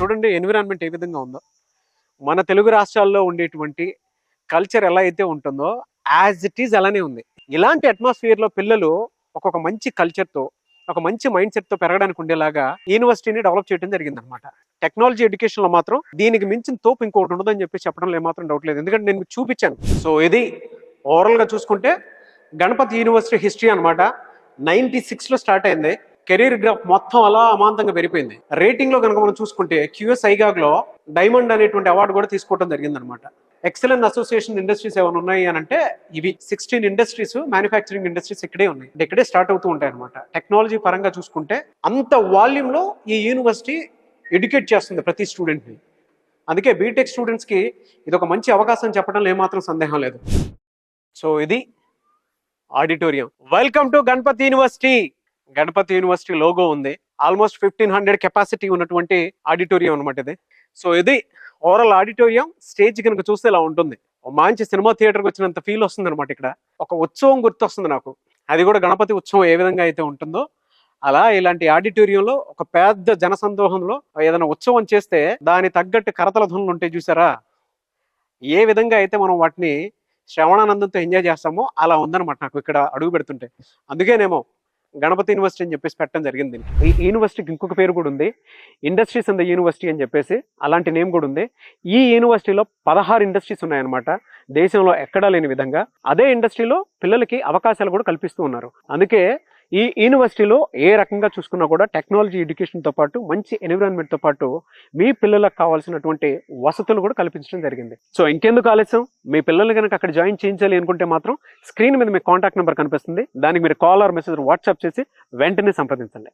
చూడండి ఎన్విరాన్మెంట్ ఏ విధంగా ఉందో. మన తెలుగు రాష్ట్రాల్లో ఉండేటువంటి కల్చర్ ఎలా అయితే ఉంటుందో యాజ్ ఇట్ ఈజ్ అలానే ఉంది. ఇలాంటి అట్మాస్ఫియర్లో పిల్లలు ఒక్కొక్క మంచి కల్చర్తో, ఒక మంచి మైండ్ సెట్తో పెరగడానికి ఉండేలాగా యూనివర్సిటీని డెవలప్ చేయడం జరిగిందనమాట. టెక్నాలజీ ఎడ్యుకేషన్లో మాత్రం దీనికి మించిన తోపు ఇంకోటి ఉండదని చెప్పి చెప్పడంలో ఏమాత్రం డౌట్ లేదు. ఎందుకంటే నేను మీకు చూపించాను. సో ఇది ఓవరాల్గా చూసుకుంటే గణపతి యూనివర్సిటీ హిస్టరీ అనమాట. 96లో స్టార్ట్ అయింది. కెరీర్ గ్రాఫ్ మొత్తం అలా అమాంతంగా పెరిగిపోయింది. రేటింగ్ లో కనుక మనం చూసుకుంటే QS ఐగాగ్ లో డైమండ్ అనేటువంటి అవార్డు కూడా తీసుకోవడం జరిగింది అనమాట. ఎక్సలెంట్ అసోసియేషన్ ఇండస్ట్రీస్ ఏమైనా ఉన్నాయి అని అంటే ఇవి 16 ఇండస్ట్రీస్, మ్యానుఫ్యాక్చరింగ్ ఇండస్ట్రీస్ ఇక్కడే ఉన్నాయి. ఇక్కడే స్టార్ట్ అవుతూ ఉంటాయి అనమాట. టెక్నాలజీ పరంగా చూసుకుంటే అంత వాల్యూమ్ లో ఈ యూనివర్సిటీ ఎడ్యుకేట్ చేస్తుంది ప్రతి స్టూడెంట్ ని. అందుకే బీటెక్ స్టూడెంట్స్ కి ఇది ఒక మంచి అవకాశం చెప్పడంలో ఏమాత్రం సందేహం లేదు. సో ఇది auditorium. Welcome to Ganapati university. Ganapati university logo ఉంది. ఆల్మోస్ట్ 1500 కెపాసిటీ ఉన్నటువంటి ఆడిటోరియం అనమాట ఇది. సో ఇది ఓవరాల్ ఆడిటోరియం. స్టేజ్ కనుక చూస్తే ఇలా ఉంటుంది. మంచి సినిమా థియేటర్కి వచ్చినంత ఫీల్ వస్తుంది అనమాట. ఇక్కడ ఒక ఉత్సవం గుర్తొస్తుంది నాకు. అది కూడా గణపతి ఉత్సవం ఏ విధంగా అయితే ఉంటుందో అలా ఇలాంటి ఆడిటోరియంలో ఒక పెద్ద జనసందోహంలో ఏదైనా ఉత్సవం చేస్తే దాని తగ్గట్టు కరతల ధ్వనులు ఉంటాయి చూసారా. ఏ విధంగా అయితే మనం వాటిని శ్రవణానందంతో ఎంజాయ్ చేస్తామో అలా ఉందన్నమాట నాకు ఇక్కడ అడుగు పెడుతుంటే. అందుకేనేమో గణపతి యూనివర్సిటీ అని చెప్పేసి పెట్టడం జరిగింది. ఈ యూనివర్సిటీకి ఇంకొక పేరు కూడా ఉంది, ఇండస్ట్రీస్ ఇన్ ద యూనివర్సిటీ అని చెప్పేసి. అలాంటి నేమ్ కూడా ఉంది. ఈ యూనివర్సిటీలో 16 ఇండస్ట్రీస్ ఉన్నాయన్నమాట, దేశంలో ఎక్కడా లేని విధంగా. అదే ఇండస్ట్రీలో పిల్లలకి అవకాశాలు కూడా కల్పిస్తూ ఉన్నారు. అందుకే ఈ యూనివర్సిటీలో ఏ రకంగా చూసుకున్నా కూడా టెక్నాలజీ ఎడ్యుకేషన్తో పాటు మంచి ఎన్విరాన్మెంట్తో పాటు మీ పిల్లలకు కావాల్సినటువంటి వసతులు కూడా కల్పించడం జరిగింది. సో ఇంకెందుకు ఆలస్యం, మీ పిల్లల్ని కనుక అక్కడ జాయిన్ చేయించాలి అనుకుంటే మాత్రం స్క్రీన్ మీద మీ కాంటాక్ట్ నెంబర్ కనిపిస్తుంది. దానికి మీరు కాల్ ఆర్ మెసేజ్ వాట్సాప్ చేసి వెంటనే సంప్రదించండి.